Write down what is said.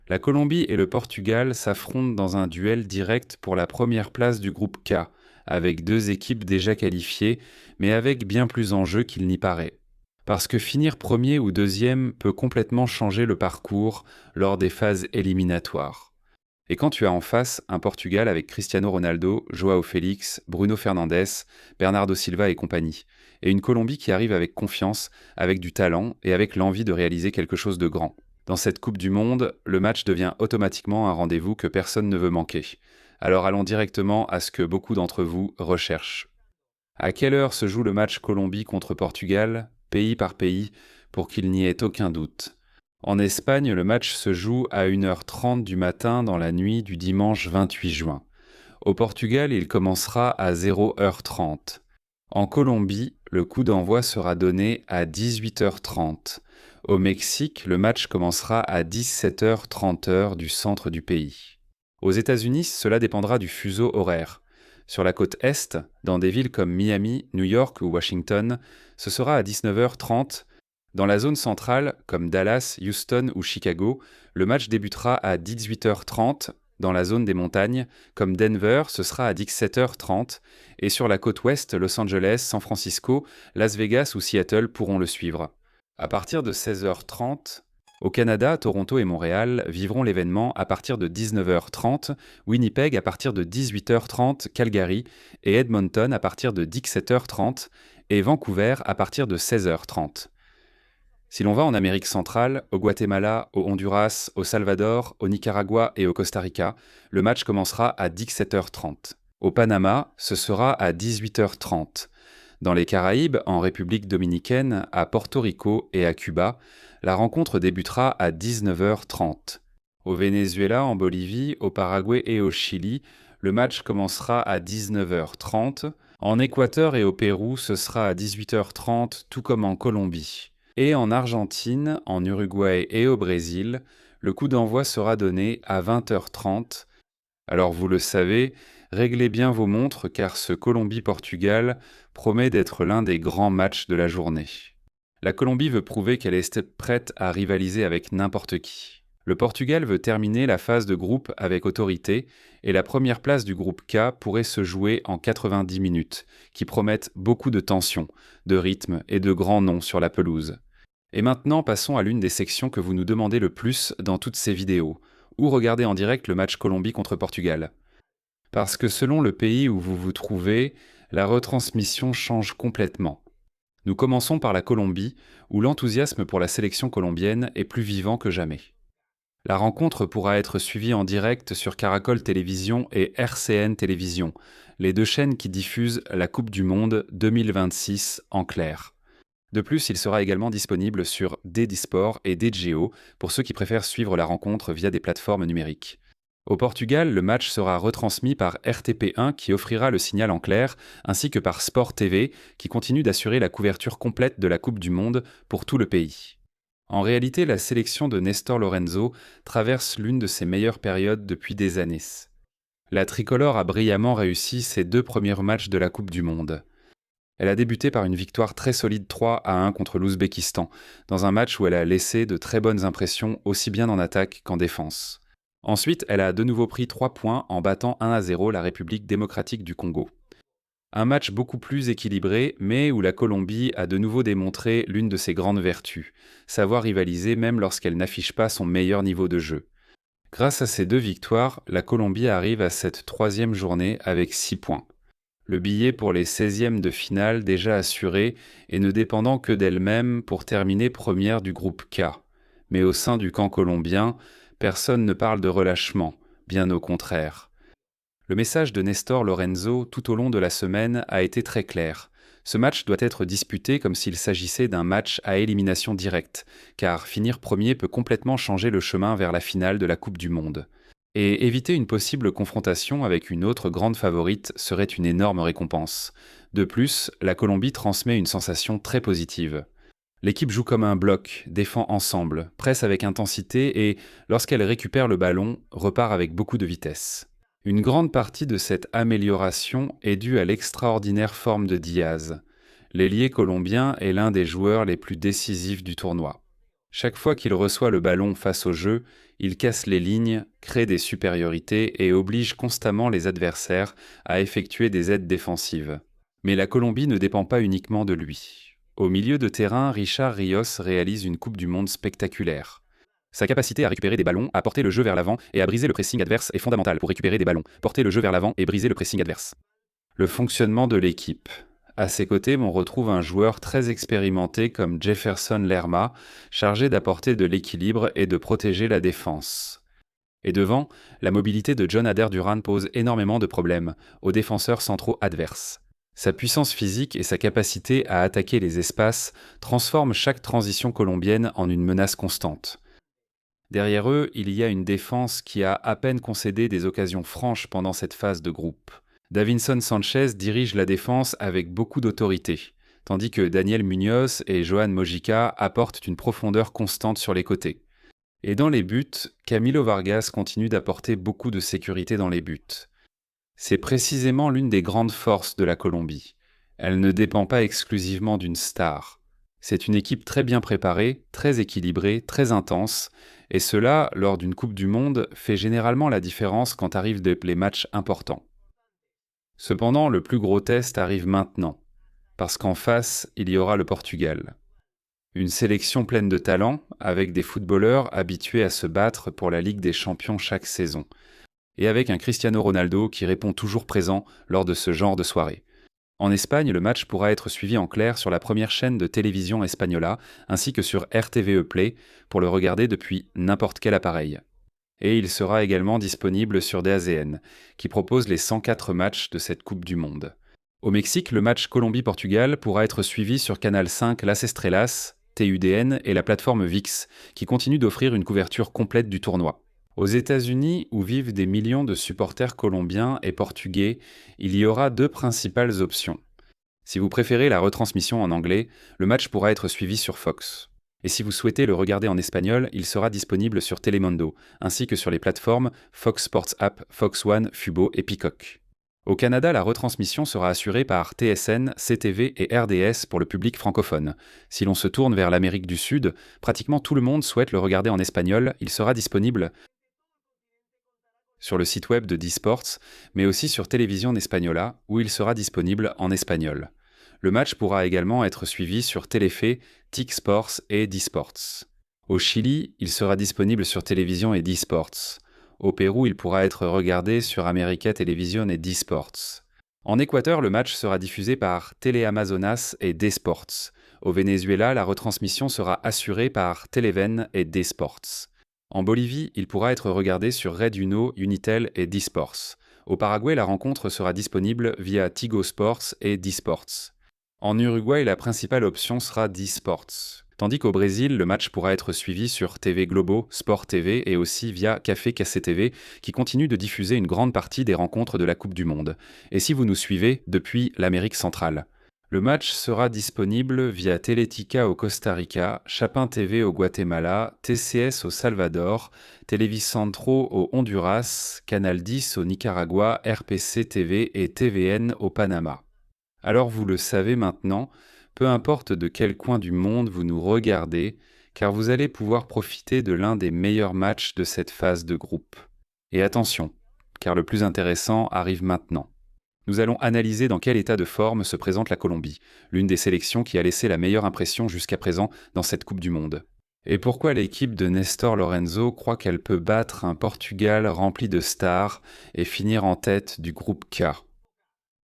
La Colombie et le Portugal s'affrontent dans un duel direct pour la première place du groupe K, avec deux équipes déjà qualifiées, mais avec bien plus en jeu qu'il n'y paraît. Parce que finir premier ou deuxième peut complètement changer le parcours lors des phases éliminatoires. Et quand tu as en face un Portugal avec Cristiano Ronaldo, Joao Félix, Bruno Fernandes, Bernardo Silva et compagnie, et une Colombie qui arrive avec confiance, avec du talent et avec l'envie de réaliser quelque chose de grand. Dans cette Coupe du Monde, le match devient automatiquement un rendez-vous que personne ne veut manquer. Alors allons directement à ce que beaucoup d'entre vous recherchent. À quelle heure se joue le match Colombie contre Portugal, pays par pays, pour qu'il n'y ait aucun doute? En Espagne, le match se joue à 1h30 du matin dans la nuit du dimanche 28 juin. Au Portugal, il commencera à 0h30. En Colombie, le coup d'envoi sera donné à 18h30. Au Mexique, le match commencera à 17h30 du centre du pays. Aux États-Unis, cela dépendra du fuseau horaire. Sur la côte Est, dans des villes comme Miami, New York ou Washington, ce sera à 19h30. Dans la zone centrale, comme Dallas, Houston ou Chicago, le match débutera à 18h30. Dans la zone des montagnes, comme Denver, ce sera à 17h30. Et sur la côte ouest, Los Angeles, San Francisco, Las Vegas ou Seattle pourront le suivre. À partir de 16h30, au Canada, Toronto et Montréal vivront l'événement à partir de 19h30, Winnipeg à partir de 18h30, Calgary et Edmonton à partir de 17h30 et Vancouver à partir de 16h30. Si l'on va en Amérique centrale, au Guatemala, au Honduras, au Salvador, au Nicaragua et au Costa Rica, le match commencera à 17h30. Au Panama, ce sera à 18h30. Dans les Caraïbes, en République dominicaine, à Porto Rico et à Cuba, la rencontre débutera à 19h30. Au Venezuela, en Bolivie, au Paraguay et au Chili, le match commencera à 19h30. En Équateur et au Pérou, ce sera à 18h30, tout comme en Colombie. Et en Argentine, en Uruguay et au Brésil, le coup d'envoi sera donné à 20h30. Alors vous le savez, réglez bien vos montres car ce Colombie-Portugal promet d'être l'un des grands matchs de la journée. La Colombie veut prouver qu'elle est prête à rivaliser avec n'importe qui. Le Portugal veut terminer la phase de groupe avec autorité et la première place du groupe K pourrait se jouer en 90 minutes, qui promettent beaucoup de tension, de rythme et de grands noms sur la pelouse. Et maintenant, passons à l'une des sections que vous nous demandez le plus dans toutes ces vidéos, ou regardez en direct le match Colombie contre Portugal. Parce que selon le pays où vous vous trouvez, la retransmission change complètement. Nous commençons par la Colombie, où l'enthousiasme pour la sélection colombienne est plus vivant que jamais. La rencontre pourra être suivie en direct sur Caracol Télévision et RCN Télévision, les deux chaînes qui diffusent la Coupe du Monde 2026 en clair. De plus, il sera également disponible sur Disport et DGO pour ceux qui préfèrent suivre la rencontre via des plateformes numériques. Au Portugal, le match sera retransmis par RTP1 qui offrira le signal en clair, ainsi que par Sport TV qui continue d'assurer la couverture complète de la Coupe du Monde pour tout le pays. En réalité, la sélection de Néstor Lorenzo traverse l'une de ses meilleures périodes depuis des années. La tricolore a brillamment réussi ses 2 premiers matchs de la Coupe du Monde. Elle a débuté par une victoire très solide 3-1 contre l'Ouzbékistan, dans un match où elle a laissé de très bonnes impressions aussi bien en attaque qu'en défense. Ensuite, elle a de nouveau pris 3 points en battant 1-0 la République démocratique du Congo. Un match beaucoup plus équilibré, mais où la Colombie a de nouveau démontré l'une de ses grandes vertus, savoir rivaliser même lorsqu'elle n'affiche pas son meilleur niveau de jeu. Grâce à ces 2 victoires, la Colombie arrive à cette 3e journée avec 6 points. Le billet pour les 16e de finale déjà assuré et ne dépendant que d'elle-même pour terminer première du groupe K. Mais au sein du camp colombien, personne ne parle de relâchement, bien au contraire. Le message de Néstor Lorenzo tout au long de la semaine a été très clair. Ce match doit être disputé comme s'il s'agissait d'un match à élimination directe, car finir premier peut complètement changer le chemin vers la finale de la Coupe du Monde. Et éviter une possible confrontation avec une autre grande favorite serait une énorme récompense. De plus, la Colombie transmet une sensation très positive. L'équipe joue comme un bloc, défend ensemble, presse avec intensité et, lorsqu'elle récupère le ballon, repart avec beaucoup de vitesse. Une grande partie de cette amélioration est due à l'extraordinaire forme de Diaz. L'ailier colombien est l'un des joueurs les plus décisifs du tournoi. Chaque fois qu'il reçoit le ballon face au jeu, Il casse les lignes, crée des supériorités et oblige constamment les adversaires à effectuer des aides défensives. Mais la Colombie ne dépend pas uniquement de lui. Au milieu de terrain, Richard Rios réalise une Coupe du Monde spectaculaire. Sa capacité à récupérer des ballons, à porter le jeu vers l'avant et à briser le pressing adverse est fondamentale pour récupérer des ballons, porter le jeu vers l'avant et briser le pressing adverse. Le fonctionnement de l'équipe. À ses côtés, on retrouve un joueur très expérimenté comme Jefferson Lerma, chargé d'apporter de l'équilibre et de protéger la défense. Et devant, la mobilité de John Adair Duran pose énormément de problèmes aux défenseurs centraux adverses. Sa puissance physique et sa capacité à attaquer les espaces transforment chaque transition colombienne en une menace constante. Derrière eux, il y a une défense qui a à peine concédé des occasions franches pendant cette phase de groupe. Davinson Sanchez dirige la défense avec beaucoup d'autorité, tandis que Daniel Munoz et Johan Mojica apportent une profondeur constante sur les côtés. Et dans les buts, Camilo Vargas continue d'apporter beaucoup de sécurité dans les buts. C'est précisément l'une des grandes forces de la Colombie. Elle ne dépend pas exclusivement d'une star. C'est une équipe très bien préparée, très équilibrée, très intense, et cela, lors d'une Coupe du Monde, fait généralement la différence quand arrivent les matchs importants. Cependant, le plus gros test arrive maintenant, parce qu'en face, il y aura le Portugal. Une sélection pleine de talent, avec des footballeurs habitués à se battre pour la Ligue des Champions chaque saison, et avec un Cristiano Ronaldo qui répond toujours présent lors de ce genre de soirée. En Espagne, le match pourra être suivi en clair sur la première chaîne de télévision Española, ainsi que sur RTVE Play, pour le regarder depuis n'importe quel appareil. Et il sera également disponible sur DAZN, qui propose les 104 matchs de cette Coupe du Monde. Au Mexique, le match Colombie-Portugal pourra être suivi sur Canal 5 Las Estrellas, TUDN et la plateforme VIX, qui continue d'offrir une couverture complète du tournoi. Aux États-Unis, où vivent des millions de supporters colombiens et portugais, il y aura deux principales options. Si vous préférez la retransmission en anglais, le match pourra être suivi sur Fox. Et si vous souhaitez le regarder en espagnol, il sera disponible sur Telemundo, ainsi que sur les plateformes Fox Sports App, Fox One, Fubo et Peacock. Au Canada, la retransmission sera assurée par TSN, CTV et RDS pour le public francophone. Si l'on se tourne vers l'Amérique du Sud, pratiquement tout le monde souhaite le regarder en espagnol, il sera disponible sur le site web de D-Sports, mais aussi sur Télévision Española, où il sera disponible en espagnol. Le match pourra également être suivi sur Téléfé, TIC Sports et D-Sports. Au Chili, il sera disponible sur Télévision et D-Sports. Au Pérou, il pourra être regardé sur América Television et D-Sports. En Équateur, le match sera diffusé par Teleamazonas et D-Sports. Au Venezuela, la retransmission sera assurée par Televen et D-Sports. En Bolivie, il pourra être regardé sur Red Uno, Unitel et D-Sports. Au Paraguay, la rencontre sera disponible via Tigo Sports et D-Sports. En Uruguay, la principale option sera D-Sports. Tandis qu'au Brésil, le match pourra être suivi sur TV Globo, Sport TV et aussi via Café KCTV, qui continue de diffuser une grande partie des rencontres de la Coupe du Monde. Et si vous nous suivez depuis l'Amérique centrale. Le match sera disponible via Teletica au Costa Rica, Chapin TV au Guatemala, TCS au Salvador, Televicentro au Honduras, Canal 10 au Nicaragua, RPC TV et TVN au Panama. Alors vous le savez maintenant, peu importe de quel coin du monde vous nous regardez, car vous allez pouvoir profiter de l'un des meilleurs matchs de cette phase de groupe. Et attention, car le plus intéressant arrive maintenant. Nous allons analyser dans quel état de forme se présente la Colombie, l'une des sélections qui a laissé la meilleure impression jusqu'à présent dans cette Coupe du Monde. Et pourquoi l'équipe de Nestor Lorenzo croit qu'elle peut battre un Portugal rempli de stars et finir en tête du groupe K.